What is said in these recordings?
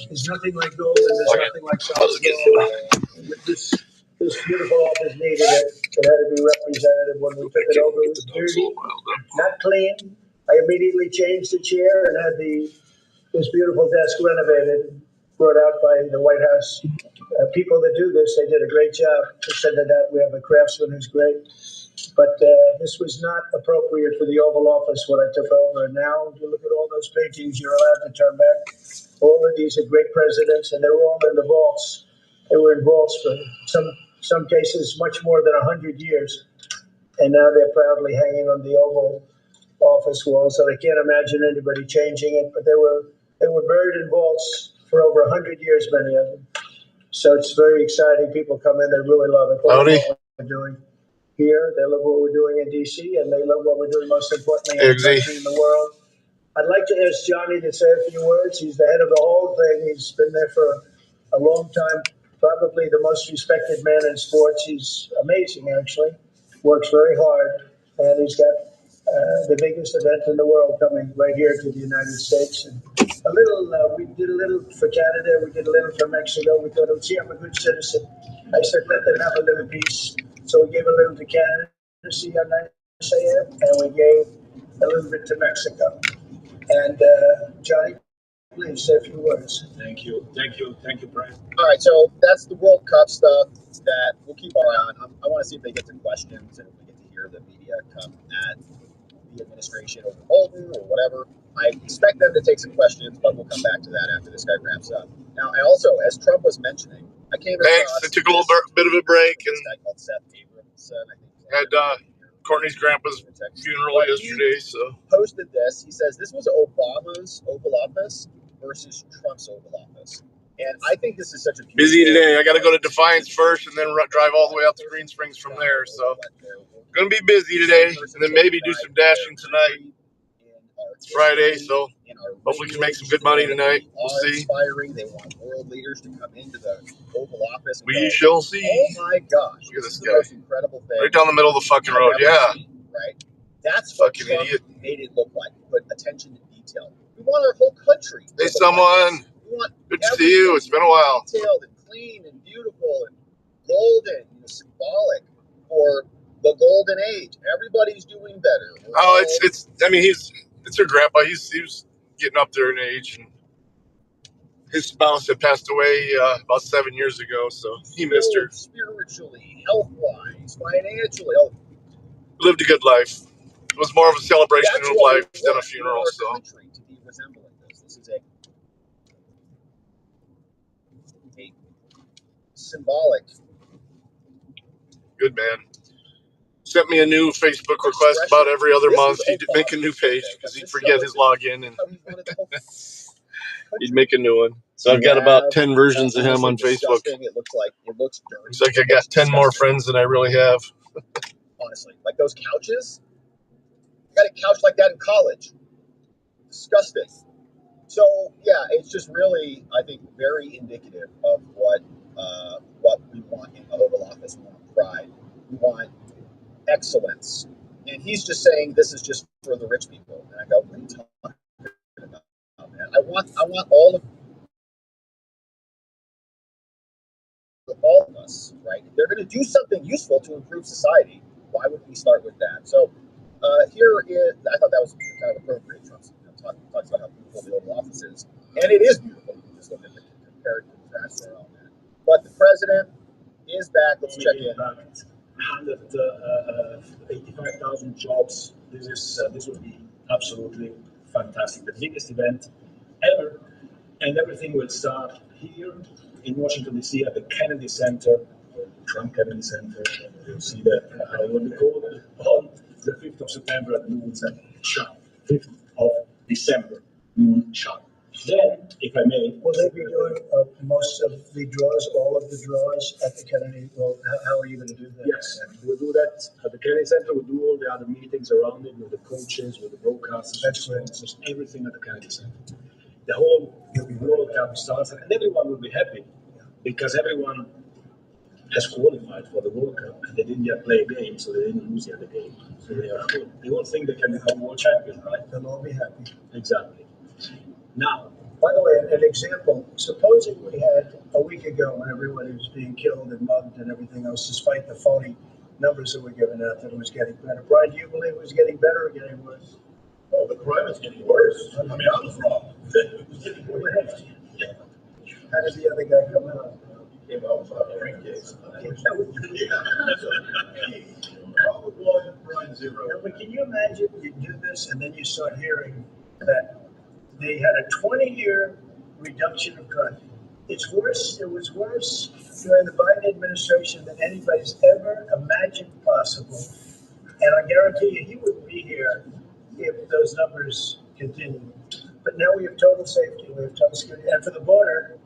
There's nothing like gold, and there's nothing like solid gold. This beautiful office needed it. It had to be representative. When we took it over, it was dirty, not clean. I immediately changed the chair and had this beautiful desk renovated, brought out by the White House. People that do this, they did a great job. They said that we have a craftsman who's great. But this was not appropriate for the Oval Office when I took over. And now, if you look at all those paintings, you're allowed to turn back. All of these are great presidents, and they were all in the vaults. They were in vaults for some cases much more than 100 years. And now they're proudly hanging on the Oval Office wall. So I can't imagine anybody changing it. But they were buried in vaults for over 100 years, many of them. So it's very exciting. People come in, they really love it. They love what we're doing here. They love what we're doing in D.C., and they love what we're doing, most importantly, in the country, in the world. I'd like to ask Johnny to say a few words. He's the head of the whole thing. He's been there for a long time, probably the most respected man in sports. He's amazing, actually. Works very hard, and he's got the biggest event in the world coming right here to the United States. And we did a little for Canada, we did a little for Mexico. We thought, see, I'm a good citizen. I said, let them have a little piece. So we gave a little to Canada to see how nice I am, and we gave a little bit to Mexico. And Johnny, please say a few words. Thank you, Brian. All right, so that's the World Cup stuff that we'll keep our eye on. I want to see if they get to questions and if we get to hear the media come at the administration over Bolton or whatever. I expect them to take some questions, but we'll come back to that after this guy wraps up. Now, I also, as Trump was mentioning, I came across... Thanks. I took a little bit of a break and guy called Seth Abrams, I think had Courtney's grandpa's funeral yesterday. So posted this. He says this was Obama's Oval Office versus Trump's Oval Office. And I think this is such a busy today. I got to go to Defiance first and then drive all the way out to Green Springs from there. So going to be busy today, and then maybe do some dashing tonight. It's Friday, so hopefully we can make some good money tonight. We'll see. Inspiring. They want world leaders to come into the Oval Office. We shall see. Oh my gosh! Look at this guy. The most incredible thing. Right down the middle of the fucking road. Yeah. Right. That's what fucking Trump idiot made it look like. Put attention to detail. We want our whole country. Hey, someone. Good to see you. It's been a while. Detailed and clean and beautiful and golden, symbolic for the golden age. Everybody's doing better. It's. I mean, it's her grandpa. He was getting up there in age, and his spouse had passed away about 7 years ago, so he missed her. Spiritually, health-wise, financially. Lived a good life. It was more of a celebration of life than a funeral. So. To be resembling this is a symbolic. Good man. Sent me a new Facebook request about every other month. He'd make a new page because he'd forget his login and he'd make a new one. So I've got about 10 versions of him on Facebook. It looks dirty. It's like I got 10 more friends than I really have. Honestly, like those couches. I got a couch like that in college. Disgusting. So yeah, it's just really, I think, very indicative of what we want in the Oval Office. We want pride. We want excellence. And he's just saying this is just for the rich people. And I go, what are you talking about, man? I want all of us, right? If they're going to do something useful to improve society, why wouldn't we start with that? So here is, I thought that was kind of appropriate. Trump talks about how beautiful the Oval Office is. And it is beautiful. You just look at the comparative contrast there on that. But the president is back. Let's check in. 185,000 jobs. This would be absolutely fantastic. The biggest event ever, and everything will start here in Washington D.C. at the Kennedy Center, Trump Kennedy Center. You'll see that what we call on the 5th of September at noon sharp. 5th of December noon sharp. Then, if I may, will they be doing most of the draws, all of the draws at the Kennedy? Well, how are you going to do that? Yes, we'll do that at the Kennedy Center. We'll do all the other meetings around it with the coaches, with the broadcasters, sponsors, everything at the Kennedy Center. The whole World Cup starts, and everyone will be happy because everyone has qualified for the World Cup, and they didn't yet play a game, so they didn't lose the other game. So they are good. They all think they can become world champion, right? They'll all be happy. Exactly. Now, By the way, an example, supposing we had a week ago when everybody was being killed and mugged and everything else, despite the phony numbers that were given out, that it was getting better. Brian, do you believe it was getting better or getting worse? Well, the crime is getting worse. I mean, I was wrong. It was getting worse. Yeah. How did the other guy come out? He came out with a drink case. Probably was Brian zero. No, but can you imagine you do this and then you start hearing that they had a 20-year reduction of crime? It's worse. It was worse during the Biden administration than anybody's ever imagined possible. And I guarantee you, he wouldn't be here if those numbers continued. But now we have total safety. We have total security. And for the border,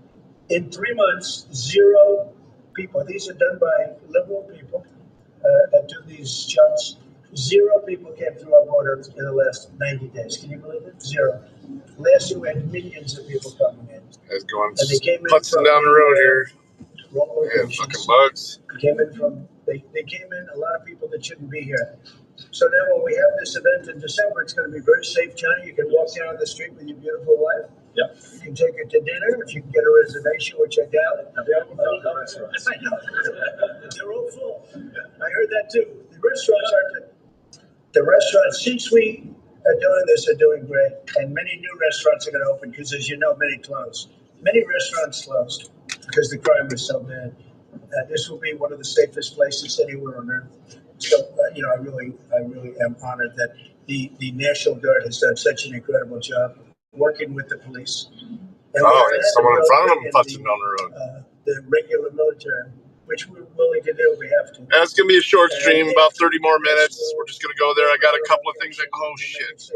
in 3 months, 0 people. These are done by liberal people that do these jumps. 0 people came through our border in the last 90 days. Can you believe it? 0. Last year we had millions of people coming in. It's going And they came in putzing down the road here. wrong Yeah, locations. fucking bugs. Came in from they came in a lot of people that shouldn't be here. So now when we have this event in December, it's going to be very safe, Johnny. You can walk down the street with your beautiful wife. Yep. You can take her to dinner if you can get a reservation, which I doubt. They're all full. I heard that too. The restaurants aren't. The restaurants, since we are doing this, are doing great, and many new restaurants are going to open because, as you know, many closed. Many restaurants closed because the crime was so bad. This will be one of the safest places anywhere on earth. So, I really am honored that the National Guard has done such an incredible job working with the police. And there's someone in front of them putzing down the road. The regular military, which we're willing to do, we have to. It's going to be a short stream, about 30 more minutes. We're just going to go there. I got a couple of things oh, shit.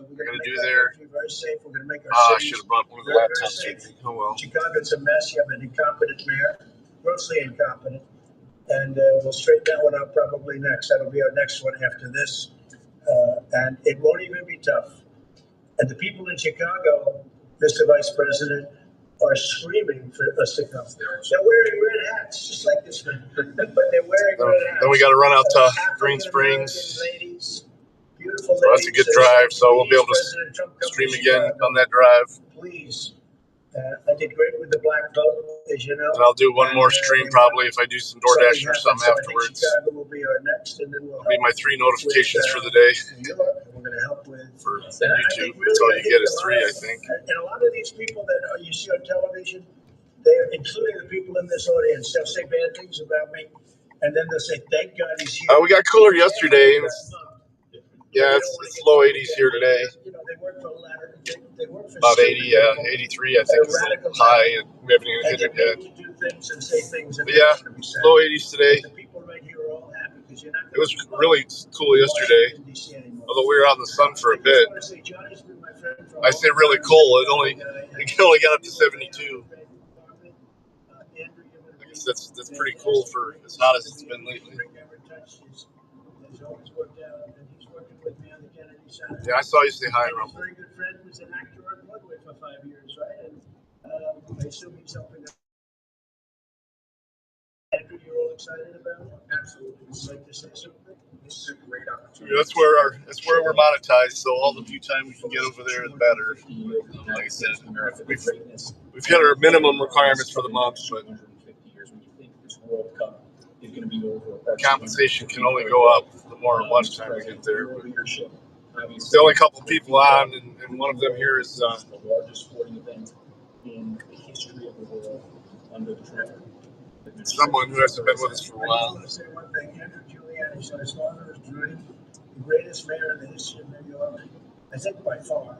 We're going to do there. Very safe. We're going to make our I cities should have brought one of the very, laptops. very safe. Oh, well. Chicago's a mess. You have an incompetent mayor, grossly incompetent. And we'll straighten that one out probably next. That'll be our next one after this. And it won't even be tough. And the people in Chicago, Mr. Vice President, are screaming for us to come. They're wearing red hats, just like this one. But they're wearing red hats. Then we got to run out to Green Springs. Ladies, beautiful so that's a good drive. So we'll be able to stream again on that drive. Please. I did great with the black vote, as you know. And I'll do one more stream probably if I do some DoorDash or something afterwards. Chicago will be our next, and then we'll be my 3 notifications for the day. We're going to help with for YouTube. That's all you get is 3, I think. And a lot of these people that you see on television, they're including the people in this audience. They'll say bad things about me, and then they'll say, "Thank God he's here." We got cooler yesterday. It's low 80s here today. They work for a ladder. They work for about 80, 83, I think is a high, and we haven't even hit it yet. Do things and say things but yeah, low 80s today. The people right here are all happy because you're not. It was really cool yesterday, although we were out in the sun for a bit. I say really cool. It can only get up to 72. I guess that's pretty cool for as hot as it's been lately. Yeah, I saw you say hi, Rumble. Very good friend who's an actor on Broadway for 5 years, right? And I assume he's helping us. Andrew, you're all excited about it? Absolutely. Would you like to say something? This is a great opportunity. That's where we're monetized. So all the few time we can get over there, the better. Like I said, we've hit our minimum requirements for the month, but compensation can only go up the more watch time we get there. It's the only couple of people on, and one of them here is the largest sporting event in the history of the world under the Trump. Someone who hasn't been with us for a while. I just want to say one thing. Andrew Giuliani, so his father is Rudy, the greatest mayor in the history of New York, I think by far.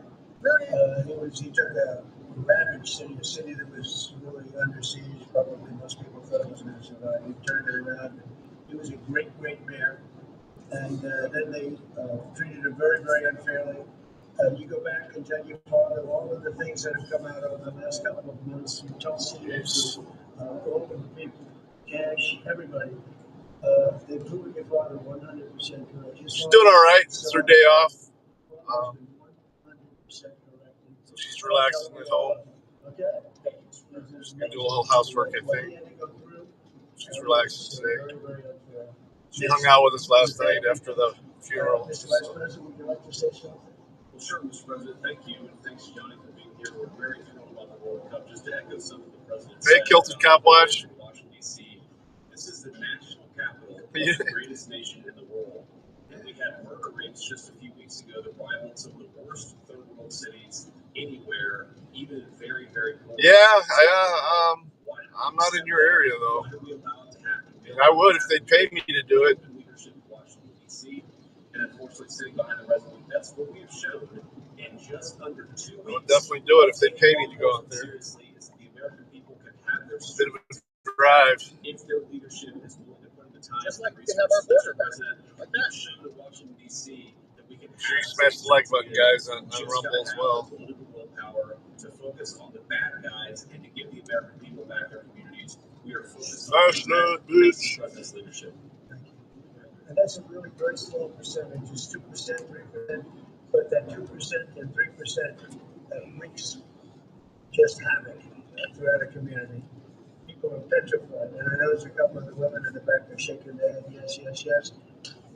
He took a ravaged city, a city that was really under siege. Probably most people thought it was going to survive. He turned it around. He was a great, great mayor. And then they treated him very, very unfairly. You go back and tell your father all of the things that have come out over the last couple of months. You tell seniors, all of the people, Cash, everybody. They proved your father 100% correct. She's doing all right. It's her day off. 100% correct. So she's relaxing at home. Okay. She's going to do a little housework, I think. She's relaxing today. She hung out with us last night after the funeral. Mr. Vice President, would you like to say something? Well, sure, Mr. President. Thank you, and thanks, Johnny, for being here. We're very thrilled World Cup. Just to echo some of the president's Hey, Kilted Cop Watch. Washington, D.C. This is the national capital of the greatest nation in the world. And we had murder rates just a few weeks ago that rivaled some of the worst third world cities anywhere, even in very, very poor I'm not in your area though. Why do we allow it to happen? And I would if they'd pay me to do it. Leadership in Washington, D.C. And unfortunately sitting behind the resolute. That's what we have shown in just under 2 weeks. I would definitely do it if they pay me to go out there. Seriously, is the American people can have their bit of a drive. if their leadership is willing to put in the time. Just like we can have our border back. Like that. Shown in Washington, D.C. that we can Sure you smash the like button, guys, on Rumble as well. Political willpower to focus on the bad guys and to give the American people back their communities. We are focused on the president's leadership. And that's a really very small percentage, it's 2%, 3%, but that 2% and 3% wreaks just havoc throughout a community. People are petrified, and I know there's a couple of the women in the back are shaking their head, yes, yes, yes.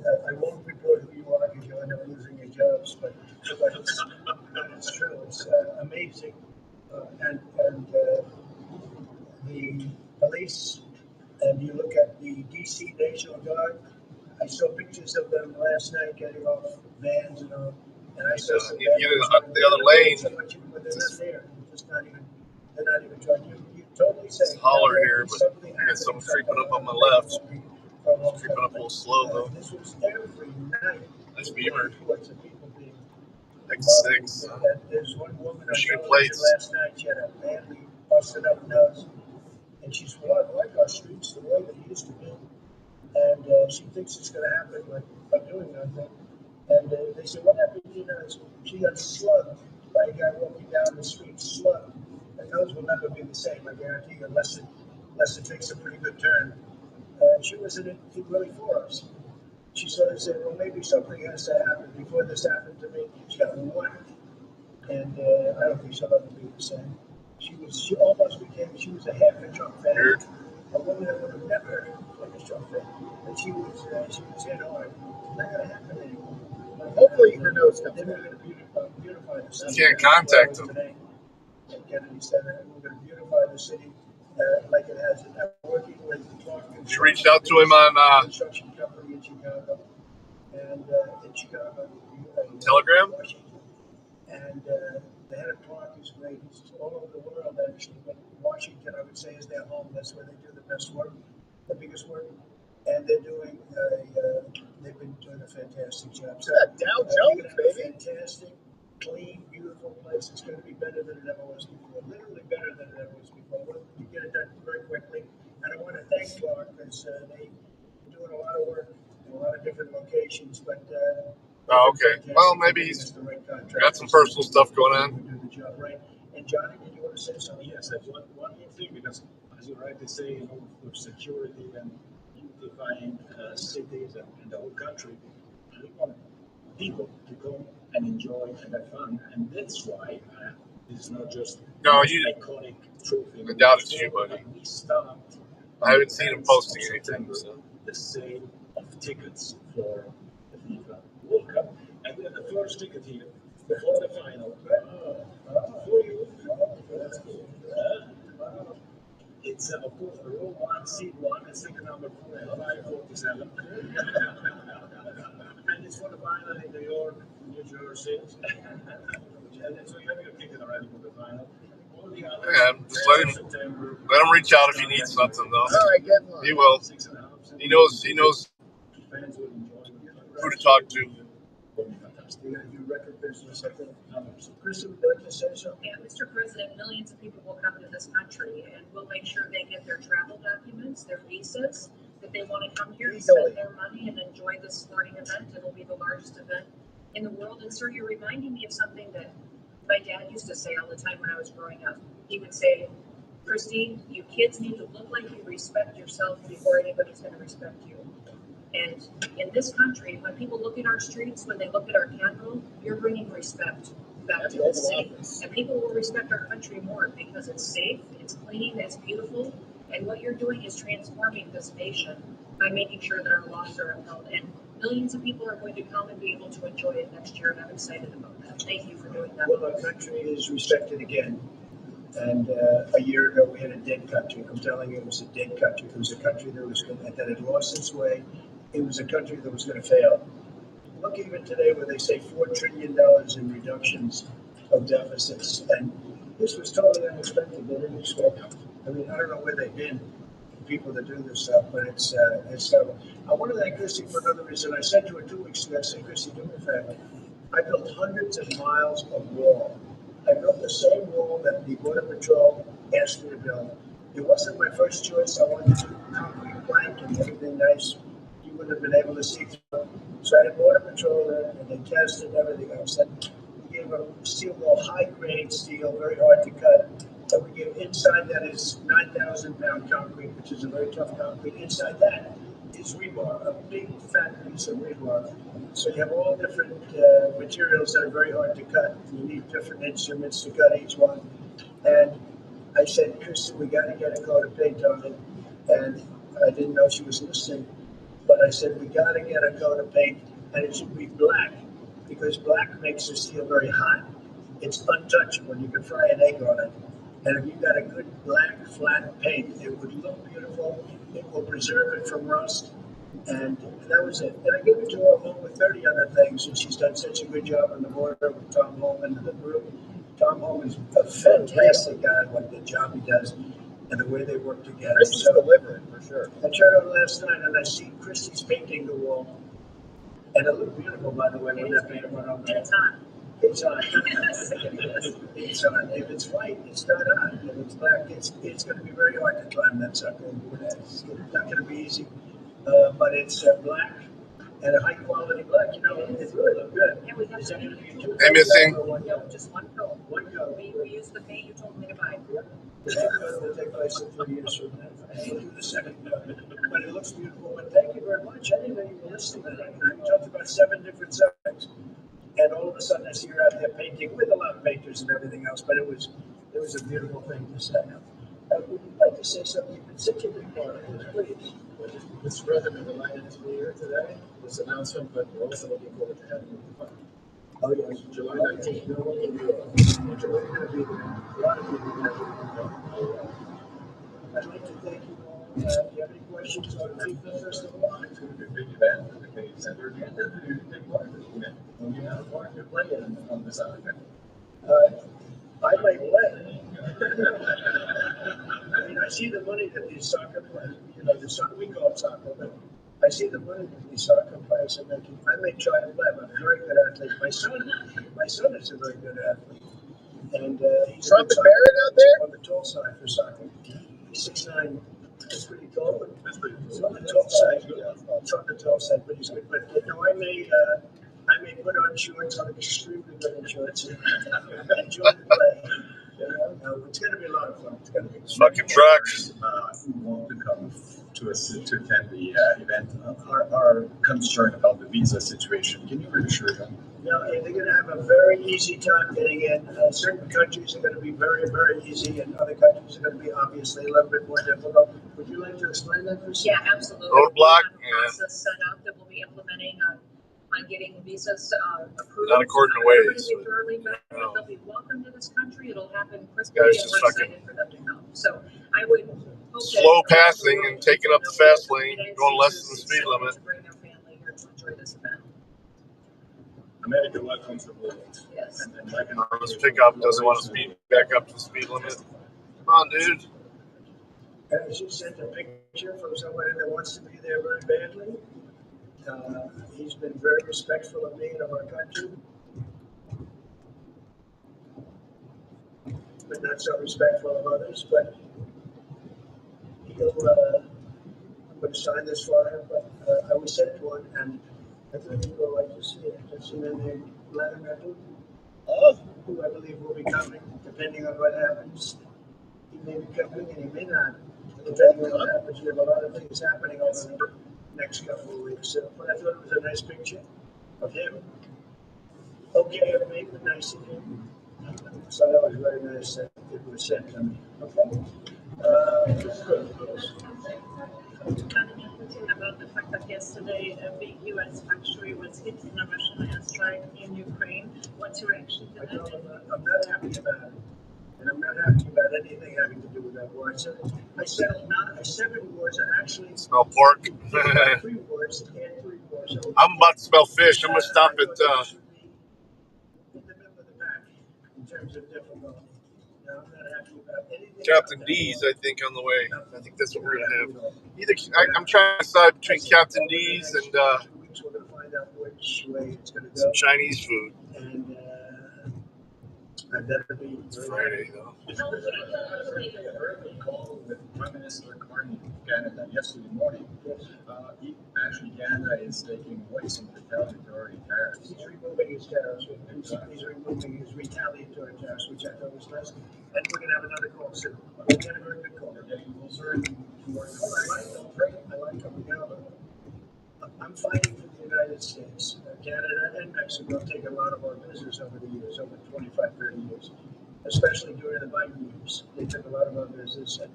I won't report who you are because you'll end up losing your jobs, but it's true, it's amazing. And the police, and you look at the DC National Guard, I saw pictures of them last night getting off vans and all, and I saw some You get in the other lane. so much, but they're not there. They're not even trying. You totally say. It's holler here, but there's someone creeping up on my left. Creeping up a little slow though. This was every night. Nice Beamer. Reports of people being X6. There's one woman Michigan on television plates. last night. She had a badly busted up nose, and she's like our streets the way they used to be. And she thinks it's going to happen by doing nothing. And they said, what happened to your nose? She got slugged by a guy walking down the street, slugged. Her nose will never be the same, I guarantee you, unless it takes a pretty good turn. She wasn't really for us. She sort of said, well, maybe something has to happen before this happened to me. She got whacked. And I don't think she'll ever be the same. She almost became, she was a half a Trump fan. Weird. A woman that would have never been a Trump fan. But she was hit hard. It's not going to happen anymore. Hopefully her nose comes Then we're back. going to beautify the city. You can't contact them. Today at Kennedy Center. We're going to beautify the city like it has. I'm working with Clark. You reached out to him on construction company in Chicago. And in Chicago. Telegram? Washington. And the head of Clark is great. He's all over the world, actually. But Washington, I would say, is their home. That's where they do the best work, the biggest work. And they're doing, they've been doing a fantastic job. So, Dow Jones, baby. Fantastic, clean, beautiful place. It's going to be better than it ever was before. Literally better than it ever was before. We get it done very quickly. And I want to thank Clark because they're doing a lot of work in a lot of different locations. But Oh, okay. Well, maybe he's got some personal stuff going on. Do the job right. And Johnny, did you want to say something? Yes, I have one more thing, because as you rightly say, with security and unifying cities and the whole country, we want people to come and enjoy and have fun. And that's why this is not just iconic trophy. I doubt it's you, buddy. We stopped. I haven't seen him posting anything. So. The sale of tickets for the FIFA World Cup. And we have the first ticket here before the final. For you. That's cool. It's, of course, row 1, seat 1, and ticket number 4547. And it's for the final in New York, New Jersey. And so you have your ticket already for the final. Yeah, just let him reach out if he needs something, though. All right, get in line. He will. He knows who to talk to. You're going to do record business, I think. Kristen, would you like to say something? Yeah, Mr. President, millions of people will come to this country, and we'll make sure they get their travel documents, their visas, that they want to come here and spend their money and enjoy this sporting event. It'll be the largest event in the world. And sir, you're reminding me of something that my dad used to say all the time when I was growing up. He would say, Christine, you kids need to look like you respect yourself before anybody's going to respect you. And in this country, when people look at our streets, when they look at our capital, you're bringing respect back to the city. And people will respect our country more because it's safe, it's clean, it's beautiful. And what you're doing is transforming this nation by making sure that our laws are upheld. And millions of people are going to come and be able to enjoy it next year, and I'm excited about that. Thank you for doing that. Well, our country is respected again. And a year ago, we had a dead country. I'm telling you, it was a dead country. It was a country that had lost its way. It was a country that was going to fail. Look even today where they say $4 trillion in reductions of deficits. And this was totally unexpected. They didn't expect it. I mean, I don't know where they've been, people that do this stuff, but it's terrible. I want to thank Christy for another reason. I said to her 2 weeks ago, I said, Christy, do me a favor. I built hundreds of miles of wall. I built the same wall that the Border Patrol asked me to build. It wasn't my first choice. I wanted to concrete plank and everything nice. You wouldn't have been able to see through. So I had Border Patrol there, and they tested everything else. And we gave a steel wall, high-grade steel, very hard to cut. And we give inside that is 9,000-pound concrete, which is a very tough concrete. Inside that is rebar, a big fat piece of rebar. So you have all different materials that are very hard to cut. You need different instruments to cut each one. And I said, Chris, we got to get a coat of paint on it. And I didn't know she was listening, but I said, we got to get a coat of paint, and it should be black, because black makes the steel very hot. It's untouchable. You can fry an egg on it. And if you got a good black, flat paint, it would look beautiful. It will preserve it from rust. And that was it. And I gave it to her along with 30 other things. And she's done such a good job on the border with Tom Holman and the group. Tom Holman's a fantastic guy, what the job he does and the way they work together. Christy's delivering, for sure. I turned on last night and I see Christy's painting the wall. And it looked beautiful, by the way, when that paint went on. And it's on. It's on. It's on. If it's white, it's not on. If it's black, it's going to be very hard to climb that sucker. It's not going to be easy. But it's black and a high quality black. You know, it really looked good. Yeah, we have Is that going to be two? Hey, missing. No, just one coat. One coat. We used the paint you told me to buy. The second coat will take place in 3 years from now. We'll do the second coat. But it looks beautiful. But thank you very much. I didn't know you were listening to that. We talked about 7 different subjects. And all of a sudden, I see her out there painting with a lot of painters and everything else. But it was a beautiful thing to say. Would you like to say something? You've been such a big part of this, please. Mr. President, delighted to be here today. This announcement, but we're also looking forward to having you at the fund. Oh, yes. July 19th. No one can do it. You're going to be there. A lot of people are going to be I'd like to thank you all. Do you have any questions on the festival? It's going to be a big event at the Kennedy Center. You have to do a big part of it. Well, you have a part to play on this event. I might play. I mean, I see the money that these soccer players, the soccer, we call it soccer, but I see the money that these soccer players are making. I may try to play. I'm a very good athlete. My son is a very good athlete. And he's Trumpet Barrett out there? on the tall side for soccer. He's 6'9". That's pretty tall, but he's on the tall side. It's on the tall side, but he's good. But I may put on shorts. I'm extremely good in shorts. And enjoy the play. It's going to be a lot of fun. It's going to be Fucking trucks. Who want to come to attend the event are concerned about the visa situation. Can you reassure them? They're going to have a very easy time getting in. Certain countries are going to be very, very easy, and other countries are going to be obviously a little bit more difficult. Would you like to explain that, Chris? Yeah, absolutely. Roadblock, We have a process set up that we'll be implementing on getting visas approved. Not according to Waze. They'll be welcome to this country. It'll happen crisply, Guys and just we're fucking excited for them to come. So I would hope slow that passing and taking up the fast lane, going less than the speed limit. to bring their family here to enjoy this event. America welcomes the world. Yes. And like This pickup doesn't want to speed back up to the speed limit. Come on, dude. And she sent a picture from somebody that wants to be there very badly. He's been very respectful of me and of our country, but not so respectful of others. But he'll, I'm going to sign this for him, but I was sent one, and I think people would like to see it. It's a man named Vladimir Putin, who I believe will be coming, depending on what happens. He may be coming and he may not, depending on what happens. We have a lot of things happening over the next couple of weeks. So, but I thought it was a nice picture of him. Okay of me, but nice of him. So that was very nice that it was sent to me. Okay. About the fact that yesterday a big U.S. factory was hit in a Russian airstrike in Ukraine. What's your reaction to that? I'm not happy about it. And I'm not happy about awards. I settled 7 awards. I actually Smell pork. 3 awards and 3 awards. So I'm about to smell fish. I'm gonna stop at in the middle of the pack in terms of difficulty. Now, I'm not happy about anything. Captain D's, I think, on the way. I think that's what we're gonna have. Either I'm trying to decide between Captain D's and 2 weeks, we're going to find out which way it's going to go. some Chinese food. And I better be It's Friday though. I heard a call with Prime Minister Carney of Canada yesterday morning. Canada is taking away some retaliatory tariffs. He's removing his tariffs. He's removing his retaliatory tariffs, which I thought was nice. And we're going to have another call soon. We're getting a very good call. They're getting closer towards I like them. I'm fighting for the United States. Canada and Mexico have taken a lot of our business over the years, over 25, 30 years, especially during the Biden years. They took a lot of our business, and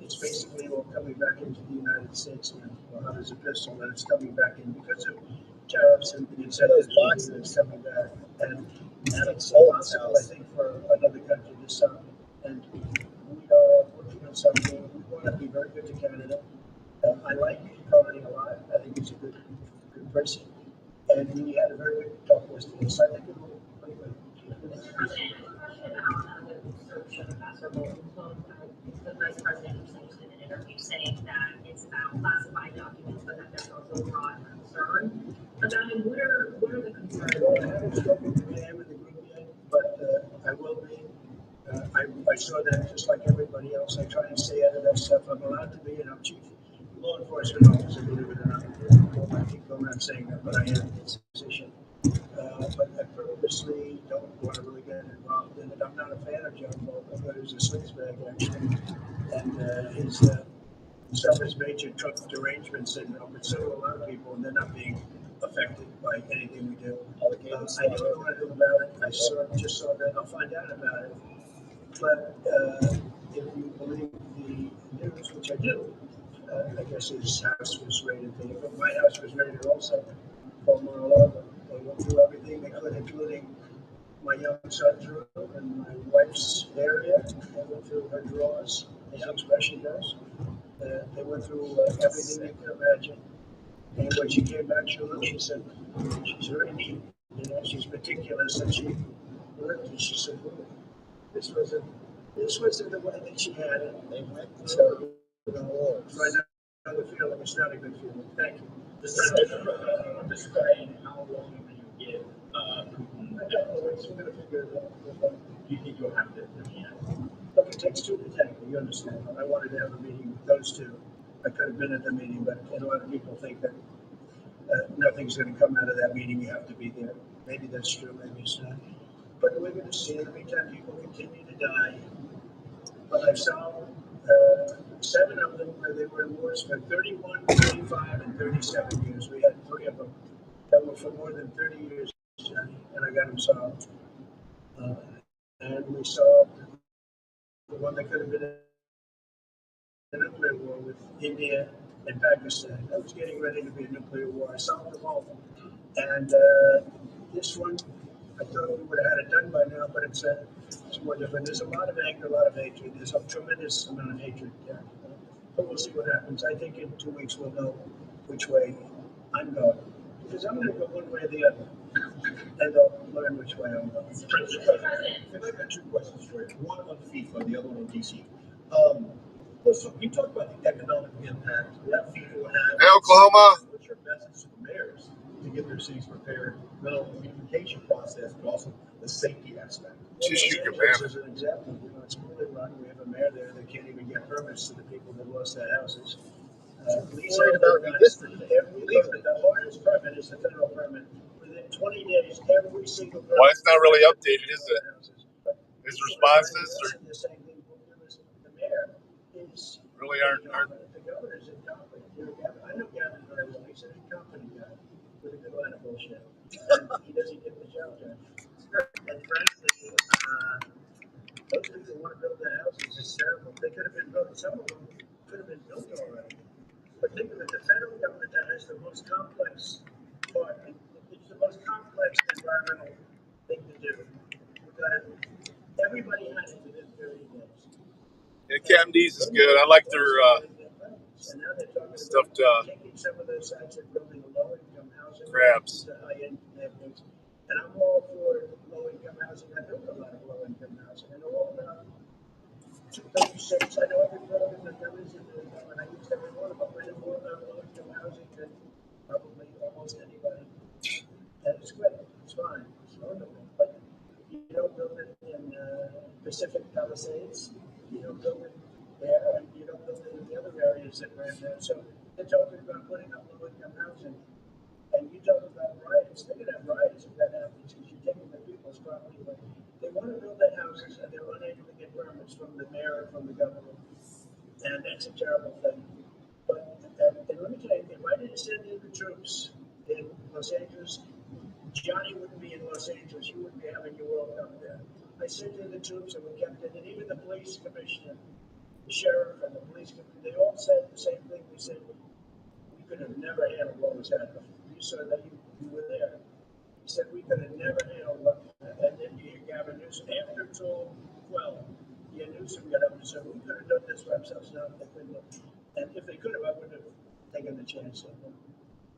it's basically all coming back into the United States now. Well, how does a pistol, and it's coming back in because of tariffs and the incentives. It's coming back. And it's impossible, I think, for another country to stop it. And we are working on something. We want to be very good to Canada. I like Carney a lot. I think he's a good person. And we had a very good talk yesterday, so I think it will pretty good. Mr. President, a question about the research of Ambassador Bolton. The Vice President was in an interview saying that it's about classified documents, but that there's also a broad concern about it. What are the concerns? Well, I haven't spoken to him in the group yet, but I will be. I saw that just like everybody else. I try and stay out of that stuff. I'm allowed to be, and I'm chief law enforcement officer, believe it or not. I keep going around saying that, but I am in this position. But I purposely don't want to really get involved in it. I'm not a fan of John Bolton, but he's a sleazebag, actually. And his suffers major drug derangement syndrome, but so do a lot of people, and they're not being affected by anything we do. I don't know anything about it. I just saw that. I'll find out about it. But if you believe the news, which I do, I guess his house was raided. But my house was raided also for Mar-a-Lago. They went through everything they could, including my young son's room and my wife's area. They went through her drawers, as expression goes. They went through everything they could imagine. And when she came back, she said, she's very neat. You know, she's meticulous, and she looked and she said, "Look, this wasn't the way that she had it." They went so right now the feeling is not a good feeling. Thank you. describing how long do you give I don't know. We're going to figure it out. do you think you'll have this in the end? Look, it takes 2 to tango. You understand? I wanted to have a meeting with those 2. I could have been at the meeting, but a lot of people think that nothing's going to come out of that meeting. You have to be there. Maybe that's true. Maybe it's not. But we're going to see. In the meantime, people continue to die. But I saw 7 of them where they were in wars for 31, 35, and 37 years. We had 3 of them that were for more than 30 years, Johnny, and I got them solved. And we saw the one that could have been a nuclear war with India and Pakistan. That was getting ready to be a nuclear war. I solved them all. And this one, I thought we would have had it done by now, but it's more different. There's a lot of anger, a lot of hatred. There's a tremendous amount of hatred there. But we'll see what happens. I think in 2 weeks we'll know which way I'm going. Because I'm going to go one way or the other. And they'll learn which way I'm going. I've got 2 questions for you. One on FIFA, the other one on DC. So you talk about the economic impact that FIFA will have. Hey, Oklahoma. What's your message to the mayors to get their cities prepared, not only the communication process, but also the safety aspect? Just shoot your This man. is an example. You know, it's poorly run. We have a mayor there that can't even get permits to the people that lost their houses. Worried about redistricting. The hardest permit is the federal permit. Within 20 days, every single permit. Well, it's not really updated, is it? His responses The same thing. The mayor is really aren't. the governor's incompetent. I know Gavin very well. He's an incompetent guy with a good line of bullshit. And he doesn't get the job done. And frankly, those people who want to build their houses is terrible. They could have been built. Some of them could have been built already. But think of it, the federal government that has the most complex part. It's the most complex environmental thing to do. But everybody has it within 30 days. And Captain D's is good. I like their stuffed crabs. And I'm all for low-income housing. I built a lot of low-income housing. I know all about 236. I know every road in the village and I used every one of them. I know more about low-income housing than probably almost anybody. And it's great. It's fine. It's wonderful. But you don't build it in Pacific Palisades. You don't build it there. And you don't build it in the other areas that are in there. So they're talking about putting up low-income housing. And you talk about riots, they're going to have riots if that happens because you're taking the people's property away. They want to build their houses and they're unable to get permits from the mayor and from the government. And that's a terrible thing. But and let me tell you, if I didn't send in the troops in Los Angeles, Johnny wouldn't be in Los Angeles. You wouldn't be having your World Cup there. I sent in the troops and we kept it. And even the police commissioner, the sheriff and the police commissioner, they all said the same thing. They said, we could have never handled what was happening. You saw that you were there. He said we could have never handled what, and then you hear Gavin Newsom after it's all well, Newsom got up and said we could have done this for ourselves. No, they couldn't have. And if they could have, I wouldn't have taken the chance.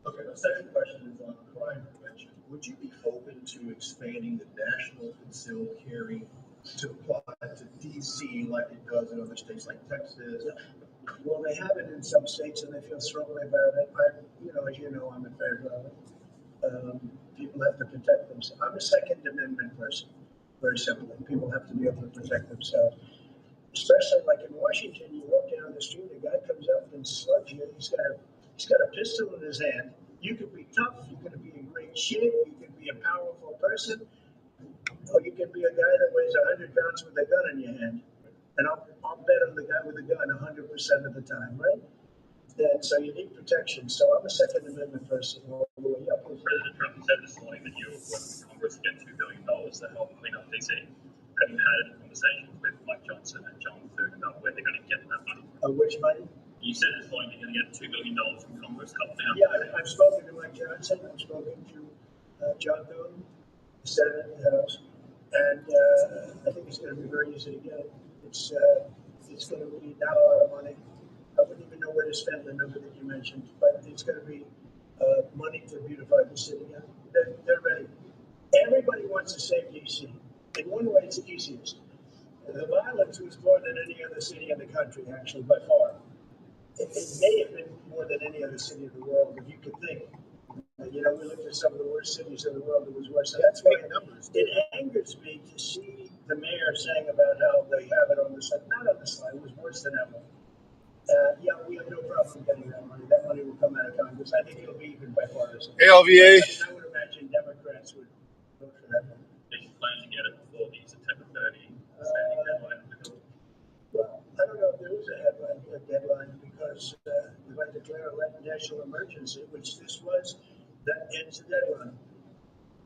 Okay, the second question is on crime prevention. Would you be open to expanding the national concealed carry to apply to DC like it does in other states like Texas? Well, they have it in some states, and they feel strongly about it. As you know, I'm in favor of it. People have to protect themselves. I'm a Second Amendment person, very simply. People have to be able to protect themselves. Especially like in Washington, you walk down the street, a guy comes up and slugs you. He's got a pistol in his hand. You could be tough. You could be in great shape. You could be a powerful person, or you could be a guy that weighs 100 pounds with a gun in your hand. And I'll bet on the guy with a gun 100% of the time, right? And so you need protection. So I'm a Second Amendment person all the way up. President Trump said this morning that you were working with Congress to get $2 billion to help clean up DC. Have you had any conversations with Mike Johnson and John Thune about where they're going to get that money? Which money? You said this morning you're going to get $2 billion from Congress to help clean up. Yeah, I've spoken to Mike Johnson. I've spoken to John Thune, the Senate and the House. And I think it's going to be very easy to get it. It's going to be not a lot of money. I wouldn't even know where to spend the number that you mentioned, but it's going to be money to beautify the city. They're ready. Everybody wants to save DC. In one way, it's the easiest. The violence was more than any other city in the country, actually, by far. It may have been more than any other city in the world, if you could think. We looked at some of the worst cities in the world. It was worse. So that's why numbers. It angers me to see the mayor saying about how they have it on the side. Not on the slide. It was worse than ever. We have no problem getting that money. That money will come out of Congress. I think it'll be even bipartisan. LVA. I would imagine Democrats would vote for that money. Did you plan to get it before the September 30 standing deadline? Well, I don't know if there is a deadline because if I declare a national emergency, which this was, that ends the deadline.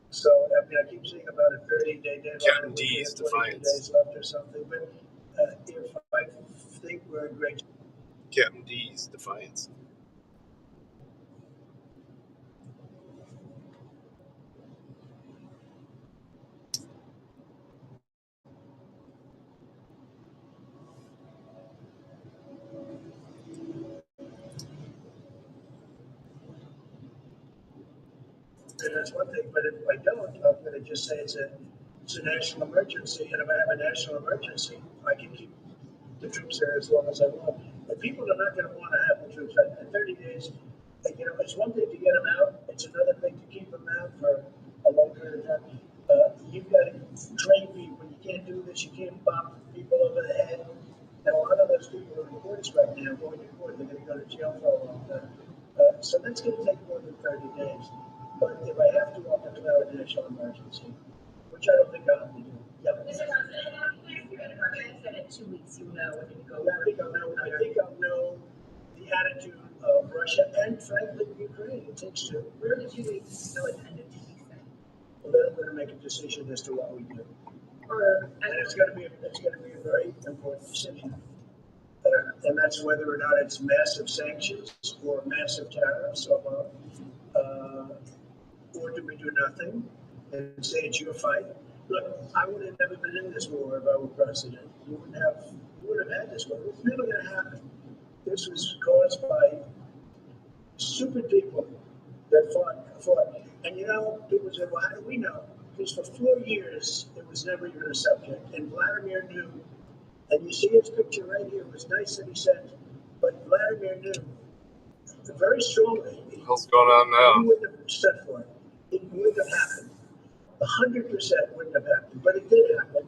So I keep seeing about a 30-day deadline. Captain D's Defiance. Days left or something. But if I think we're in great. Captain D's Defiance. And that's one thing, but if I don't, I'm going to just say it's a national emergency. And if I have a national emergency, I can keep the troops there as long as I want. But people are not going to want to have the troops in 30 days. It's one thing to get them out. It's another thing to keep them out for a long period of time. You've got to train people. You can't do this. You can't bop people over the head. And a lot of those people are in courts right now going to court. They're going to go to jail for a long time. So that's going to take more than 30 days. But if I have to, I'll declare a national emergency, which I don't think I'll have to do. Yeah. Mr. President, said in 2 weeks you'll know when you go. I think I'll know the attitude of Russia and frankly Ukraine. It takes two. Where did you leave until it ended? Well, then I'm going to make a decision as to what we do. And it's going to be a very important decision. And that's whether or not it's massive sanctions or massive tariffs or do we do nothing and say it's your fight? Look, I would have never been in this war if I were president. You wouldn't have had this war. It was never going to happen. This was caused by stupid people that fought. And you know, people say, well, how do we know? Because for 4 years, it was never even a subject. And Vladimir knew, and you see his picture right here. It was nice that he said, but Vladimir knew very strongly. What's going on He now? wouldn't have stood for it. It wouldn't have happened. 100% wouldn't have happened, but it did happen.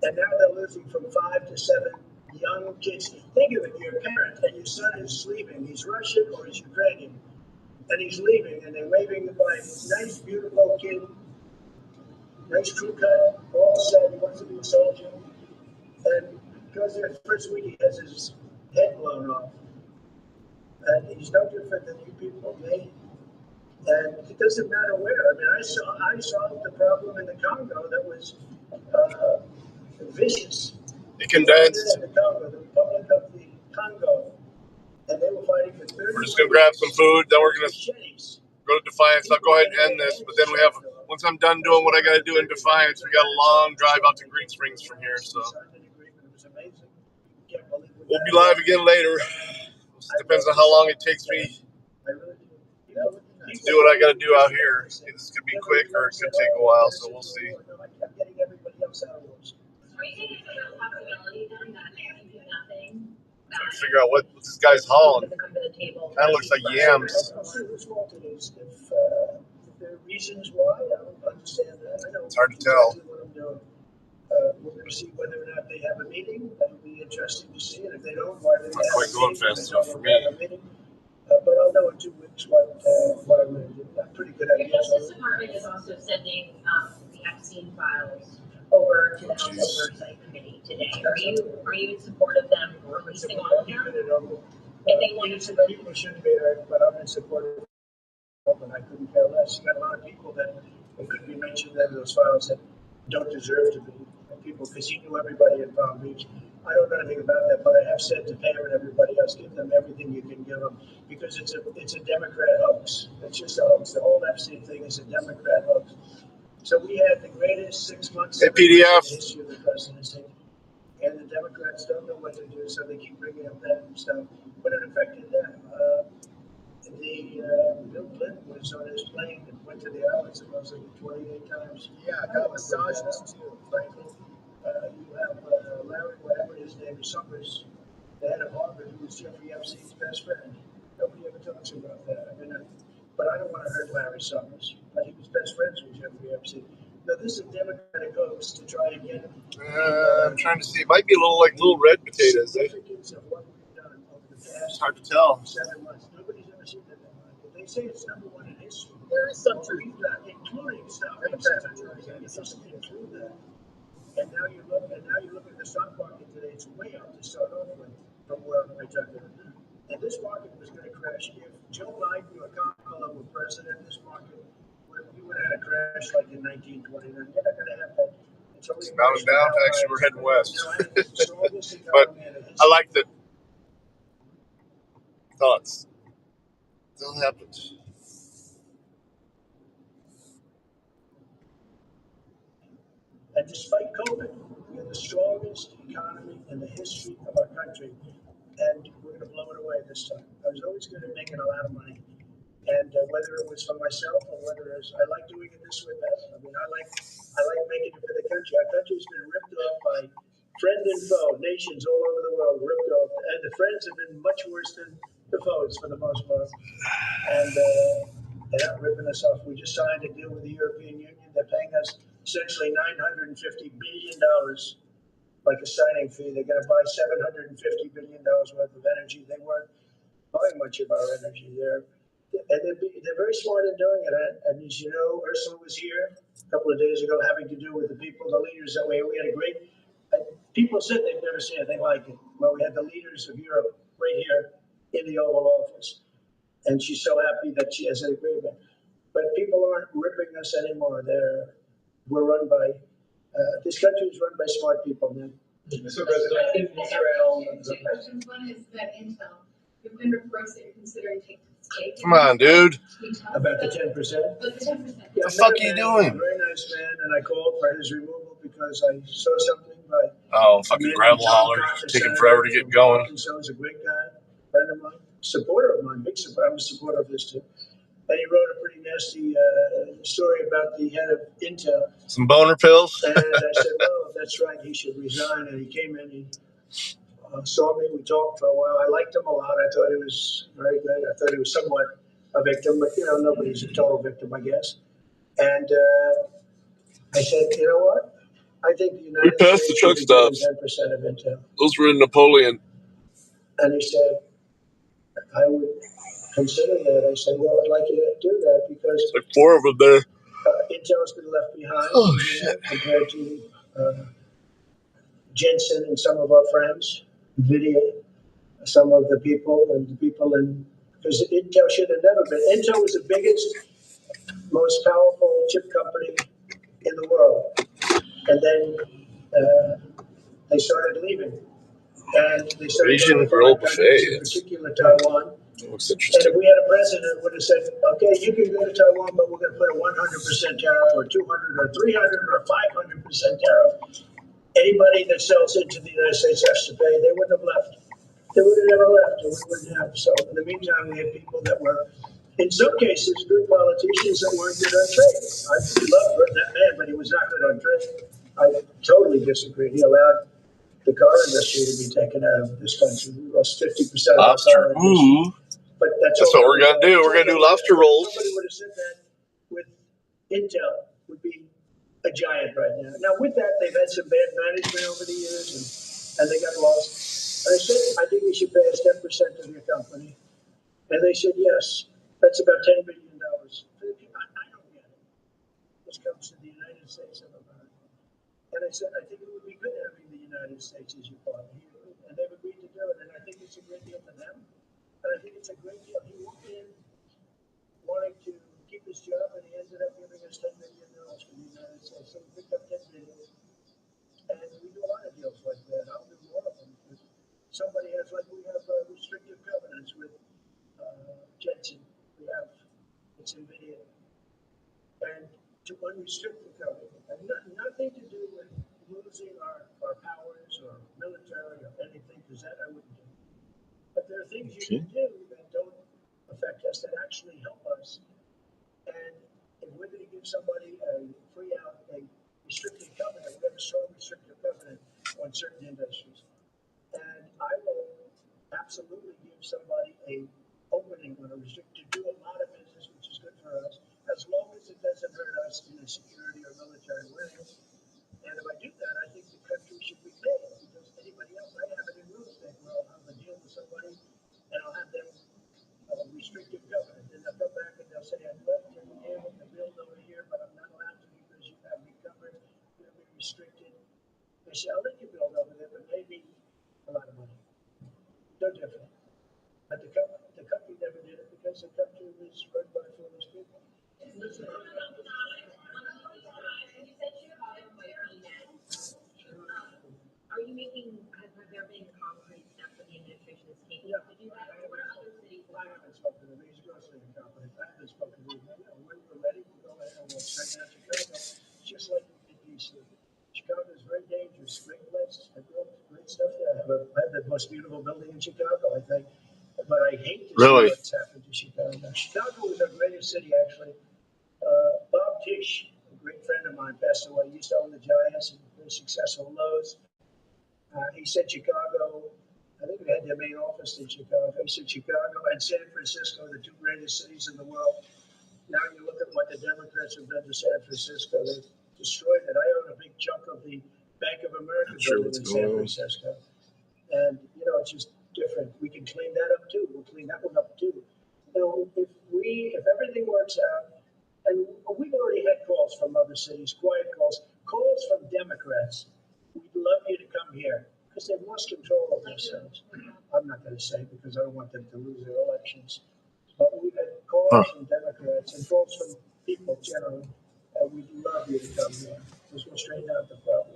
And now they're losing from 5 to 7 young kids. Think of it, you're a parent and your son is leaving. He's Russian or he's Ukrainian. And he's leaving and they're waving goodbye. Nice, beautiful kid, nice crew cut, all said he wants to be a soldier. And because the first week he has his head blown off. And he's no different than you people, me. And it doesn't matter where. I mean, I solved the problem in the Congo that was vicious. It condensed. The Congo, the Republic of the Congo, and they were fighting for 30 We're just gonna grab some food. Then we're gonna go to Defiance. I'll go ahead and end this. But then we have, once I'm done doing what I got to do in Defiance, we got a long drive out to Green Springs from here. So we'll be live again later. Depends on how long it takes me to do what I got to do out here. This could be quick or it could take a while, so we'll see. Are you thinking about the possibility then that if you do nothing, Trying to figure out what this guy's hauling. doesn't come to the table? Kind of looks like yams. I'll see whose fault it is. If there are reasons why, I don't understand that. I know It's hard to tell. what I'm doing. We're going to see whether or not they have a meeting. That'll be interesting to see. And if they don't, why they Not quite going fast enough for me. But I'll know in 2 weeks what I'm going to do. I'm pretty good at The it. Justice Department is also sending the Epstein files over to the House Oversight Committee today. Are you in support of them releasing all of them? If they wanted to, People shouldn't be there, but I'm in support of it, and I couldn't care less. You got a lot of people that could be mentioned in those files that don't deserve to be people, because he knew everybody in Palm Beach. I don't know anything about that, but I have said to Pam and everybody else, give them everything you can give them, because it's a Democrat hoax. It's just a hoax. The whole Epstein thing is a Democrat hoax. So we had the greatest 6 months Hey, of the PDF. history of the presidency, and the Democrats don't know what to do, so they keep bringing up that stuff. But it affected them. Bill Clinton was on his plane and went to the islands supposedly 28 times. Yeah, I got a misogynist too. Frankly, you have Larry, whatever his name is, Summers, the head of Harvard, who was Jeffrey Epstein's best friend. Nobody ever talks about that. I mean, but I don't want to hurt Larry Summers. But he was best friends with Jeffrey Epstein. Now, this is a Democratic hoax to try and get. I'm trying to see. It might be a little like little red potatoes. Significance of what we've done over the past It's hard to tell. 7 months. Nobody's ever seen that. They say it's #1 in history. There is some truth, Including stuff. Democrats. Through that. And now you look at the stock market today, it's way up to start off with from where I took it. And this market was going to crash. If Joe Biden or Kamala were president, this market we would have had a crash like in 1929. You're not going to have that. It's bouncing down. Actually, we're heading west. But I like the thoughts. Still happens. And despite COVID, we have the strongest economy in the history of our country, and we're going to blow it away this time. I was always good at making a lot of money, and whether it was for myself or whether it was, I like doing it this way better. I mean, I like making it for the country. Our country's been ripped off by friend and foe, nations all over the world ripped off, and the friends have been much worse than the foes for the most part. And they're not ripping us off. We just signed a deal with the European Union. They're paying us essentially $950 billion, like a signing fee. They're going to buy $750 billion worth of energy. They weren't buying much of our energy there. And they're very smart in doing it. And as you know, Ursula was here a couple of days ago having to do with the people, the leaders that way. We had a great, people said they've never seen anything like it. Well, we had the leaders of Europe right here in the Oval Office. And she's so happy that she has an agreement. But people aren't ripping us anymore. We're run by, this country is run by smart people now. Mr. President, Israel. Two questions. One is that Intel. There've been reports that you're considering taking stake. Come on, dude. About the 10%? But the 10%. Yeah, the fuck are you doing? Very nice man, and I called for his removal because I saw something by. Oh, fucking gravel hauler. Taking forever to get going. So he's a great guy, friend of mine, supporter of mine, big supporter. I'm a supporter of this too. And he wrote a pretty nasty story about the head of Intel. Some boner pills? And I said, well, that's right, he should resign. And he came in, he saw me, we talked for a while. I liked him a lot. I thought he was very good. I thought he was somewhat a victim, but nobody's a total victim, I guess. And I said, you know what? I think the United passed States the truck should be given stops. 10% of Intel. Those were in Napoleon. And he said, I would consider that. I said, well, I'd like you to do that because Like 4 of them there. Intel's been left behind. Oh, shit. Compared to Jensen and some of our friends, NVIDIA, some of the people and the people in, because Intel should have never been. Intel was the biggest, most powerful chip company in the world. And then they started leaving. And they started Asian going to grill foreign countries, in buffet. particular Taiwan. Looks And interesting. if we had a president who would have said, okay, you can go to Taiwan, but we're going to put a 100% tariff or 200 or 300 or 500% tariff. Anybody that sells into the United States has to pay. They wouldn't have left. They would have never left, and we wouldn't have. So in the meantime, we had people that were, in some cases, good politicians that weren't good on trade. I love that man, but he was not good on trade. I totally disagree. He allowed the car industry to be taken out of this country. We lost 50% of our Lobster. car industry. Ooh. But that's what we're going to do. We're going to do lobster rolls. Somebody would have said that with Intel would be a giant right now. Now, with that, they've had some bad management over the years, and they got lost. And I said, I think you should pay us 10% of your company. And they said, yes. That's about $10 billion. I don't get it. This comes to the United States of America. And I said, I think it would be good having the United States as your partner here. And they've agreed to do it. And I think it's a great deal for them. And I think it's a great deal. He walked in wanting to keep his job, and he ended up giving us $10 million for the United States. So we picked up $10 billion. And we do a lot of deals like that. I'll do more of them. Somebody has, like, we have restrictive covenants with Jensen. We have, it's NVIDIA. And to unrestrict the covenant. And nothing to do with losing our powers or military or anything, because that I wouldn't do. But there are things you can do that don't affect us, that actually help us. And if we're going to give somebody a free out, a restricted covenant, we have a strong restricted covenant on certain industries. And I will absolutely give somebody a opening on a restricted to do a lot of business, which is good for us, as long as it doesn't hurt us in a security or military way. And if I do that, I think the country should be paid, because anybody else, I have it in real estate where I'll have a deal with somebody and I'll have them restrictive covenant. And they'll come back and they'll say, I'd love to be able to build over here, but I'm not allowed to because you have me covered, you have me restricted. They say, I'll let you build over there, but maybe a lot of money. No different. But the country never did it because the country was run by foolish people. Are you making, have there been concrete steps that the administration is taking to do that? Or what are other cities? I haven't spoken to these grocery companies. I haven't spoken to them. When we're ready, we'll go ahead and we'll straighten out Chicago, just like in DC. Chicago is very dangerous. Great place. I built great stuff there. I have the most beautiful building in Chicago, I think. But I hate to see what's happened to Chicago. Chicago was our greatest city, actually. Bob Tisch, a great friend of mine, passed away. He used to own the Giants and very successful Lowe's. He said Chicago, I think we had their main office in Chicago. He said Chicago and San Francisco, the two greatest cities in the world. Now you look at what the Democrats have done to San Francisco. They've destroyed it. I own a big chunk of the Bank of America building in San Francisco. And, it's just different. We can clean that up too. We'll clean that one up too. If everything works out, and we've already had calls from other cities, quiet calls from Democrats. We'd love you to come here because they've lost control of themselves. I'm not going to say because I don't want them to lose their elections. But we've had calls from Democrats and calls from people generally. We'd love you to come here because we'll straighten out the problem.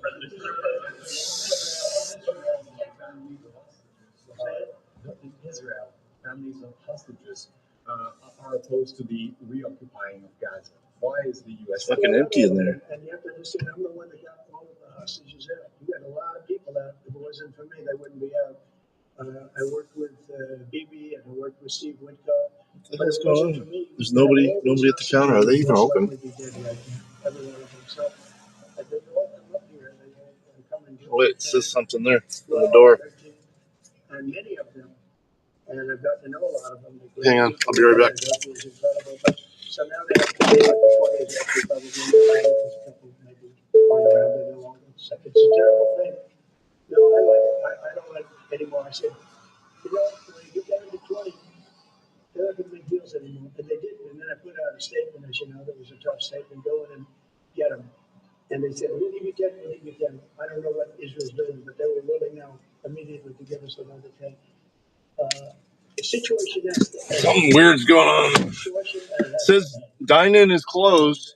In Israel, families of hostages are opposed to the reoccupying of Gaza. Why is the U.S. Fucking empty in there. And you have to understand, I'm the one that got all of the hostages out. You got a lot of people out. If it wasn't for me, they wouldn't be out. I worked with BB and I worked with Steve Whitcomb. What's going on? There's nobody at the counter. Are they even open? Oh, wait, it says something there on the door. And many of them, and I've gotten to know a lot of them. Hang on, I'll be right back. So now they have to be like the 20s, actually, probably. Maybe going around there no longer. It's a terrible thing. No, I don't like anymore. I said, when you get down to 20, they're not going to make deals anymore. And they didn't. And then I put out a statement, as you know, that was a tough statement. Go in and get them. And they said, we'll give you 10, we'll give you 10. I don't know what Israel's doing, but they were willing now immediately to give us another 10. The situation is something weird's going on. It says dine-in is closed.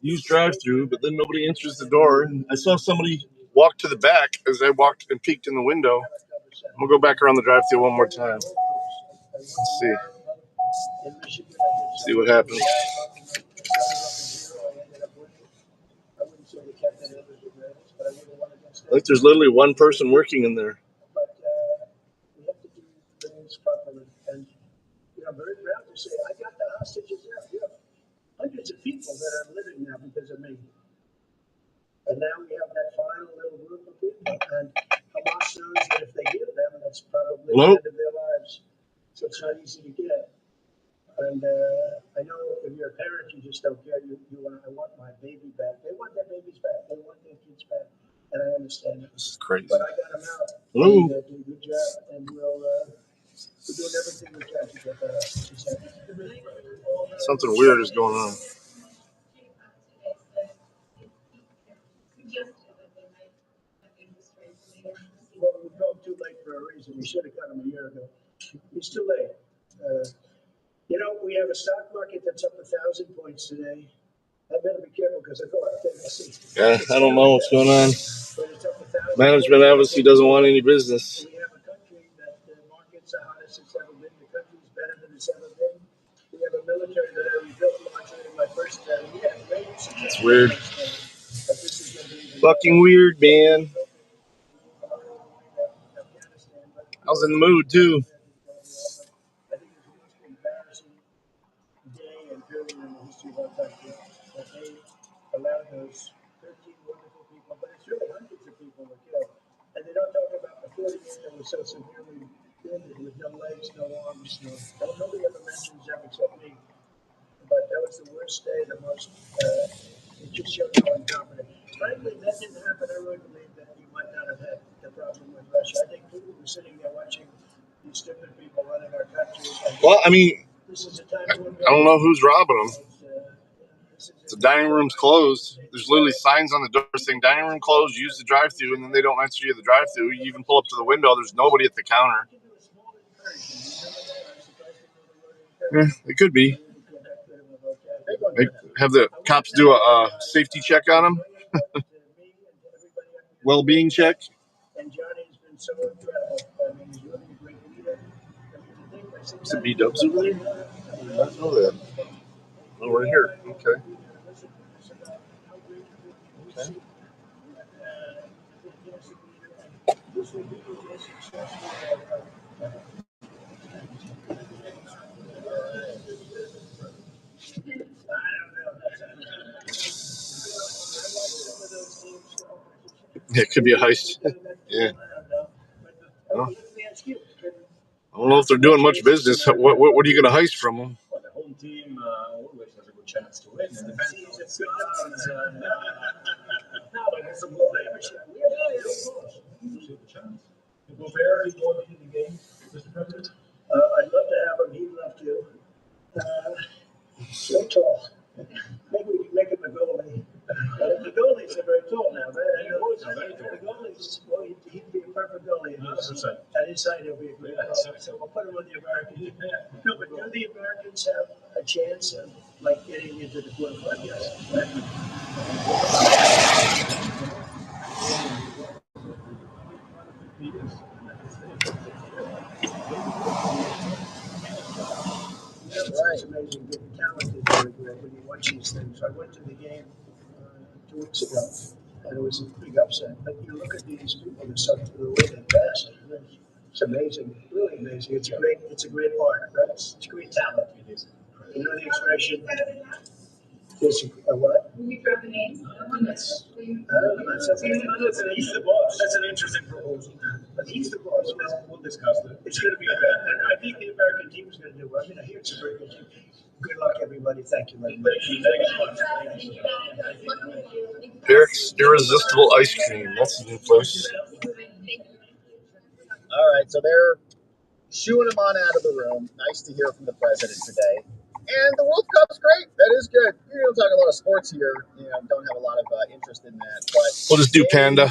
Use drive-through, but then nobody answers the door. And I saw somebody walk to the back as I walked and peeked in the window. I'm gonna go back around the drive-through one more time. Let's see. See what happens. Like there's literally one person working in there. But we have to do things properly. And I'm very proud to say I got the hostages out. We have hundreds of people that are living now because of me. And now we have that final little group of people. And Hamas knows that if they give them, that's probably the end of their lives. So it's not easy to get. And I know if you're a parent, you just don't care. I want my baby back. They want their babies back. They want their kids back. And I understand it. This is crazy. But I got them out. Hello. And do a good job. And we're doing everything we can to get that out. Something weird is going on. Well, we drove too late for a reason. We should have got him a year ago. He's too late. We have a stock market that's up 1,000 points today. I better be careful because I go out there and see. Yeah, I don't know what's going on. Management obviously doesn't want any business. We have a country that the market's the hottest it's ever been. The country's better than it's ever been. We have a military that I rebuilt largely in my first term. It's weird. Fucking weird, man. I was in the mood too. I think it's the most embarrassing day and period in the history of our country that they allowed those 13 wonderful people, but it's really hundreds of people were killed. And they don't talk about the 48 that were so severely wounded with no legs, no arms, nobody ever mentions them except me. But that was the worst day, the most, it just showed how incompetent. Frankly, that didn't happen. I really believe that you might not have had the problem with Russia. I think Putin was sitting there watching these stupid people running our country. Well, I mean, This is a time to I don't know who's robbing them. The dining room's closed. There's literally signs on the door saying dining room closed, use the drive-thru, and then they don't answer you at the drive-thru. You even pull up to the window, there's nobody at the counter. It could be. Have the cops do a safety check on them. Well-being check. And Johnny's been so incredible. I mean, he's really a great leader. Is it B-dubs over there? I did not know that. Oh, right here. Okay. It could be a heist. Yeah. Well, I don't know if they're doing much business. What are you going to heist from them? Well, the home team always has a good chance to win. And depends on what's going on. No, but it's a good chance. Will Bear be going to the game, Mr. President? I'd love to have him. He'd love to. So tall. Maybe we can make him a goalie. The goalies are very tall now. The goalies, well, he'd be a perfect goalie. At his side, he'll be a great goalie. So we'll put him with the Americans. No, but do the Americans have a chance of getting into the quarterfinals? Yes. It's amazing, good talent is very great when you watch these things. I went to the game 2 weeks ago, and it was a big upset. But you look at these people, the stuff, the way they pass, it's amazing, really amazing. It's a great art, right? It's great talent. It is. You know the expression, it's a what? Will you throw the names? That's an interesting proposal. But he's the boss. We'll discuss it. It's going to be good. And I think the American team is going to do well. I mean, I hear it's a very good team. Good luck, everybody. Thank you very much. Eric's Irresistible Ice Cream. That's a new place. All right, so they're shooing him on out of the room. Nice to hear from the president today. And the World Cup's great. That is good. We don't talk a lot of sports here. Don't have a lot of interest in that. But We'll just do Panda.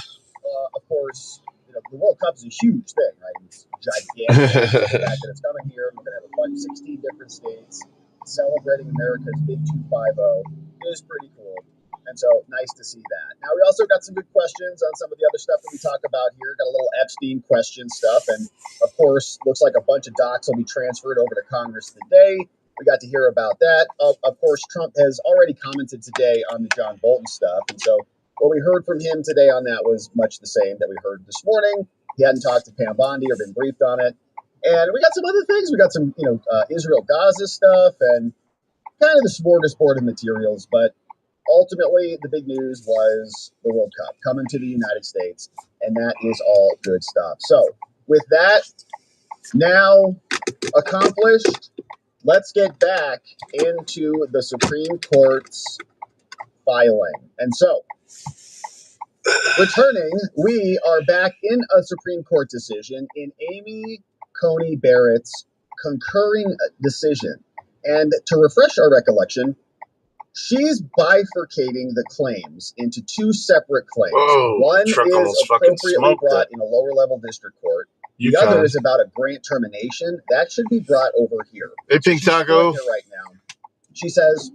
Of course, the World Cup is a huge thing, right? It's gigantic. The fact that it's coming here, we're going to have a bunch, 16 different states celebrating America's Big 250 is pretty cool. And so, nice to see that. Now, we also got some good questions on some of the other stuff that we talk about here. Got a little Epstein question stuff. And, of course, looks like a bunch of docs will be transferred over to Congress today. We got to hear about that. Of course, Trump has already commented today on the John Bolton stuff. And so what we heard from him today on that was much the same that we heard this morning. He hadn't talked to Pam Bondi or been briefed on it. And we got some other things. We got some, Israel-Gaza stuff and kind of the smorgasbord of materials. But ultimately, the big news was the World Cup coming to the United States. And that is all good stuff. So with that now accomplished, let's get back into the Supreme Court's filing. And so, returning, we are back in a Supreme Court decision in Amy Coney Barrett's concurring decision. And to refresh our recollection, she's bifurcating the claims into two separate claims. Whoa, one is appropriately brought in a lower level district court. The other is about a grant termination. That should be brought over here. Hey, Pink Taco. Here right now. She says,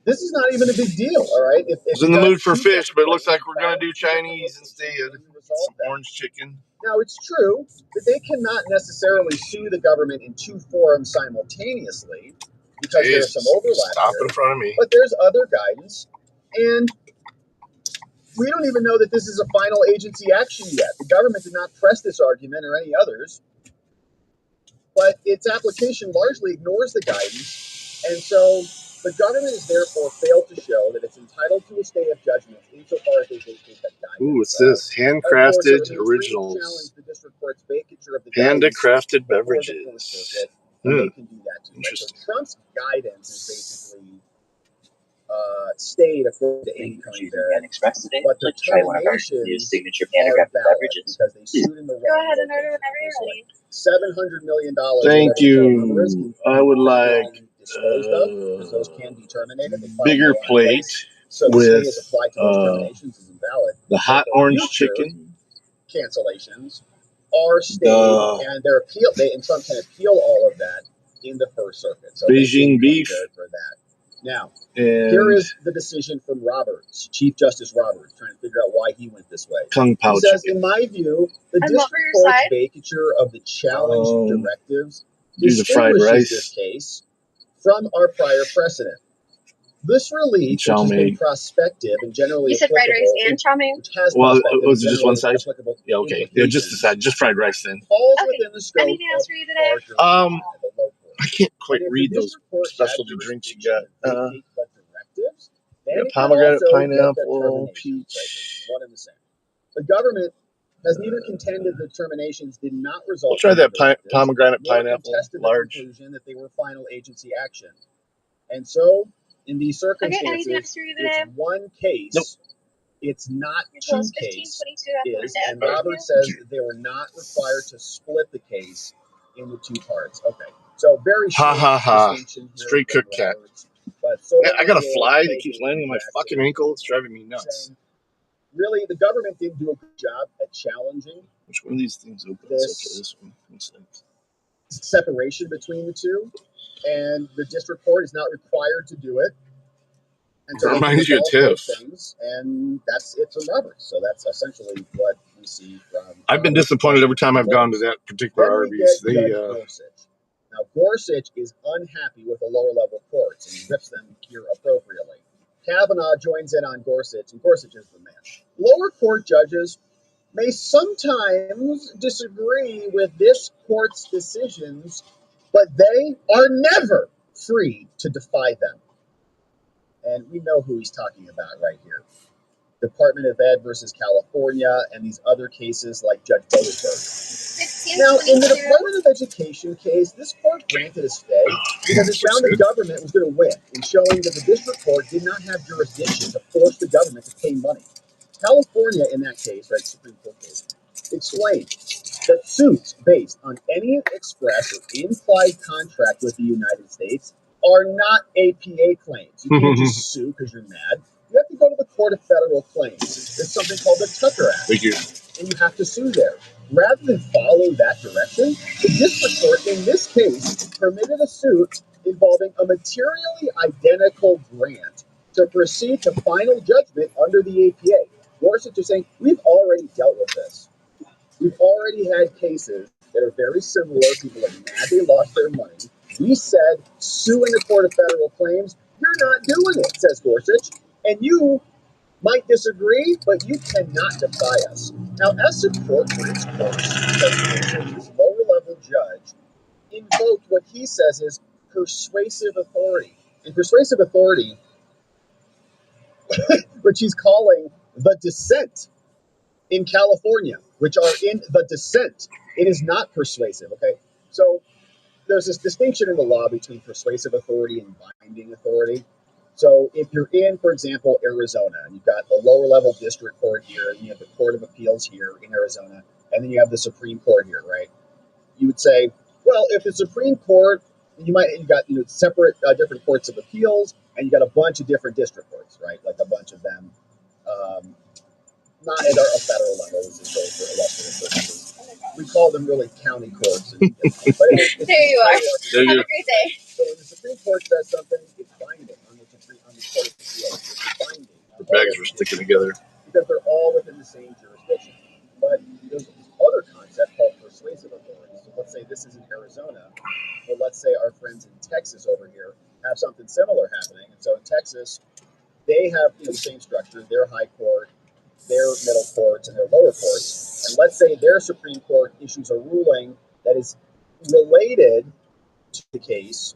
this is not even a big deal, all right? I was in the mood for fish, but it looks like we're going to do Chinese instead. Some orange chicken. Now, it's true that they cannot necessarily sue the government in two forums simultaneously because there's some overlap Stop here, in front of me. but there's other guidance, and we don't even know that this is a final agency action yet. The government did not press this argument or any others, but its application largely ignores the guidance, and so the government has therefore failed to show that it's entitled to a stay of judgment insofar as they vacate that guidance. Ooh, what's this? Handcrafted originals. Handcrafted beverages. They can do that too. Interesting. So Trump's guidance is basically stayed according to Amy Coney Barrett, but the terminations signature are handcrafted valid beverages. because they sued in the wrong. Go ahead and order whenever you're ready. $700 million. Thank you. I would like those can be terminated. bigger plate so with the hot orange chicken. Cancellations are stayed, and they're appealed. And Trump can appeal all of that in the First Circuit. So Beijing beef for that. Now, and here is the decision from Roberts, Chief Justice Roberts, trying to figure out why he went this way. Kung Pao He says, chicken. in my view, the And district court's vacature of the challenged directives distinguishes this case from our prior precedent. This relief, which has been prospective and generally You said fried rice and chow mein? Well, was it just one side? Yeah, okay. Yeah, just the side. Just fried rice then. Falls within the scope Anything else for you today? I can't quite read those specialty drinks you got. Pomegranate, pineapple, peach. One and the same. The government has neither contended the terminations did not result. We'll try that pomegranate, nor pineapple, contested large. The conclusion that they were final agency action. And so, in these circumstances, anything else for you today? it's one case. Nope. It's not Your two 15, cases. 22 And Robert says that they were not required to split the case into two parts. Okay. So very straight cook cat. But so I got a fly that keeps landing on my fucking ankle. It's driving me nuts. Really, the government didn't do a good job at challenging. Which one of these things opens? This one. separation between the two, and the district court is not required to do it. And so it reminds you of Tiff. And that's it from Roberts. So that's essentially what we see from. I've been disappointed every time I've gone to that particular Arby's. Now, Gorsuch is unhappy with the lower level courts, and he rips them here appropriately. Kavanaugh joins in on Gorsuch, and Gorsuch is the man. Lower court judges may sometimes disagree with this court's decisions, but they are never free to defy them. And we know who he's talking about right here. Department of Ed versus California and these other cases like Judge Boasberg. Now, in the Department of Education case, this court granted a stay because it found the government was going to win in showing that the district court did not have jurisdiction to force the government to pay money. California, in that case, right, Supreme Court case, explained that suits based on any express or implied contract with the United States are not APA claims. You can't just sue because you're mad. You have to go to the Court of Federal Claims. There's something called the Tucker Act. Thank you. And you have to sue there. Rather than follow that direction, the district court in this case permitted a suit involving a materially identical grant to proceed to final judgment under the APA. Gorsuch is saying, we've already dealt with this. We've already had cases that are very similar. People are mad they lost their money. We said, sue in the Court of Federal Claims. You're not doing it, says Gorsuch. And you might disagree, but you cannot defy us. Now, as support for his course, this lower-level judge invoked what he says is persuasive authority. And persuasive authority, which he's calling the dissent in California, which are in the dissent. It is not persuasive, okay? So there's this distinction in the law between persuasive authority and binding authority. So if you're in, for example, Arizona, and you've got the lower level district court here, and you have the Court of Appeals here in Arizona, and then you have the Supreme Court here, right? You would say, well, if the Supreme Court, you've got separate different courts of appeals, and you got a bunch of different district courts, right? Like a bunch of them, not at a federal level, this is really for illustrative purposes. We call them really county courts. But there you are. Have a great day. So when the Supreme Court says something, it's binding on the Court of Appeals. It's binding. The bags were sticking together. Because they're all within the same jurisdiction. But there's this other concept called persuasive authority. So let's say this is in Arizona, or let's say our friends in Texas over here have something similar happening. And so in Texas, they have the same structure, their high court, their middle courts, and their lower courts. And let's say their Supreme Court issues a ruling that is related to the case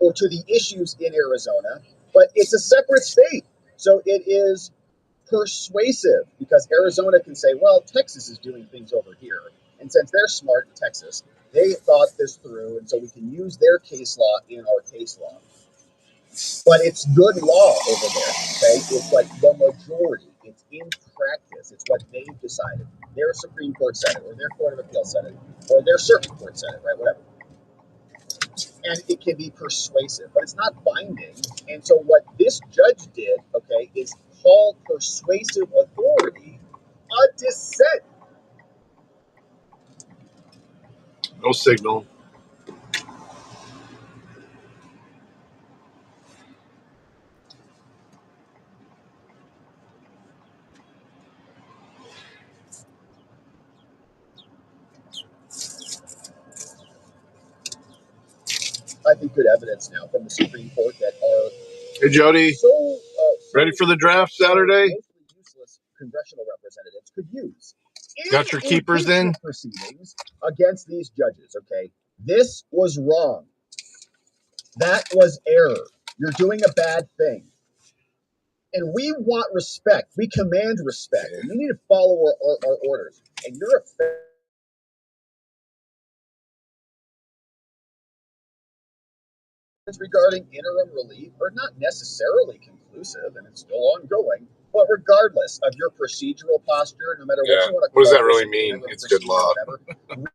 or to the issues in Arizona, but it's a separate state. So it is persuasive because Arizona can say, well, Texas is doing things over here. And since they're smart in Texas, they thought this through, and so we can use their case law in our case law. But it's good law over there, okay? It's like the majority. It's in practice. It's what they've decided. Their Supreme Court said it, or their Court of Appeal said it, or their Circuit Court said it, right? Whatever. And it can be persuasive, but it's not binding. And so what this judge did, okay, is call persuasive authority a dissent. No signal. I think good evidence now from the Supreme Court that are Hey, Jody. so Ready for the draft Saturday? Mostly useless congressional representatives could use. Got your keepers in? Proceedings against these judges, okay? This was wrong. That was error. You're doing a bad thing. And we want respect. We command respect. You need to follow our orders. And you're regarding interim relief are not necessarily conclusive, and it's still ongoing. But regardless of your procedural posture, no matter what you want to call it, what does that really mean? It's good law. Whatever,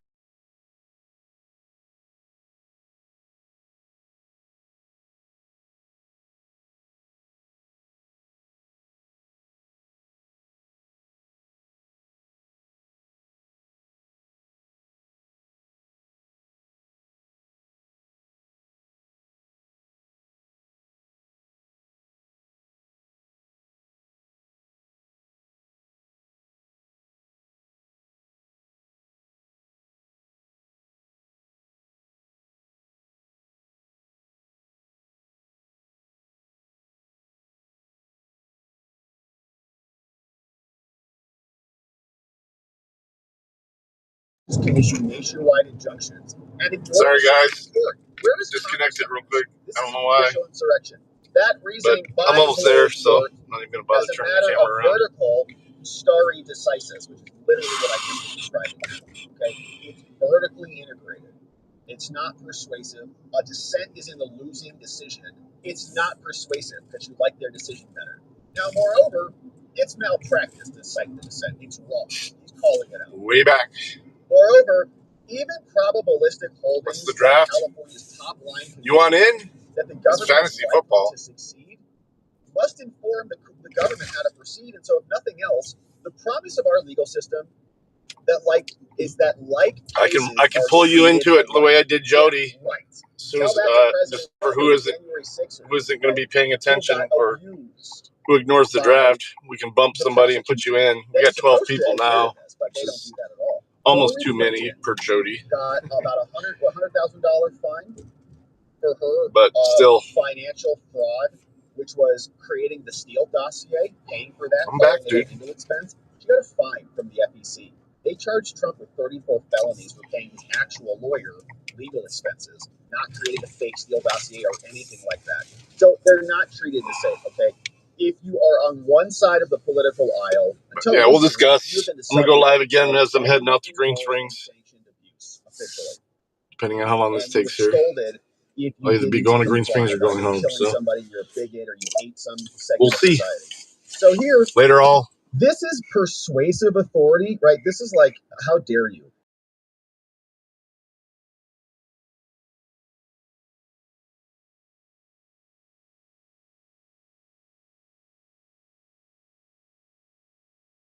can issue nationwide injunctions and ignore Sorry, guys. Where is Disconnected real Congress? quick. This I don't is know why. judicial insurrection. That reasoning But I'm almost there, so I'm not even going to bother as a turning the matter camera of around. vertical stare decisis, which is literally what I just was describing. Okay, it's vertically integrated. It's not persuasive. A dissent is in the losing decision. It's not persuasive because you like their decision better. Now, moreover, it's malpractice to cite the dissent. It's wrong. He's calling it out. Way back. Moreover, even probabilistic holdings. What's the draft? California's top line You want in? that the It's government fantasy football. to succeed must inform the government how to proceed. And so, if nothing else, the promise of our legal system I can pull you into it the way I did Jody. Right. As soon as just for who isn't going to be paying attention or who ignores the draft, we can bump somebody and put you in. We got 12 people now, which is almost too many per Jody. Got about $100,000 fine for her, but still financial fraud, which was creating the Steele dossier, paying for that. I'm back, dude. Legal expense. She got a fine from the FEC. They charged Trump with 34 felonies for paying his actual lawyer legal expenses, not creating a fake Steele dossier or anything like that. So they're not treated the same, okay? If you are on one side of the political aisle, yeah, we'll discuss. I'm going to go live again as I'm heading out to Green Springs, depending on how long this takes here. I'll either be going to Green Springs or going home, so somebody, you're a bigot, or you hate some we'll see. So here, later all. This is persuasive authority, right? This is like, how dare you?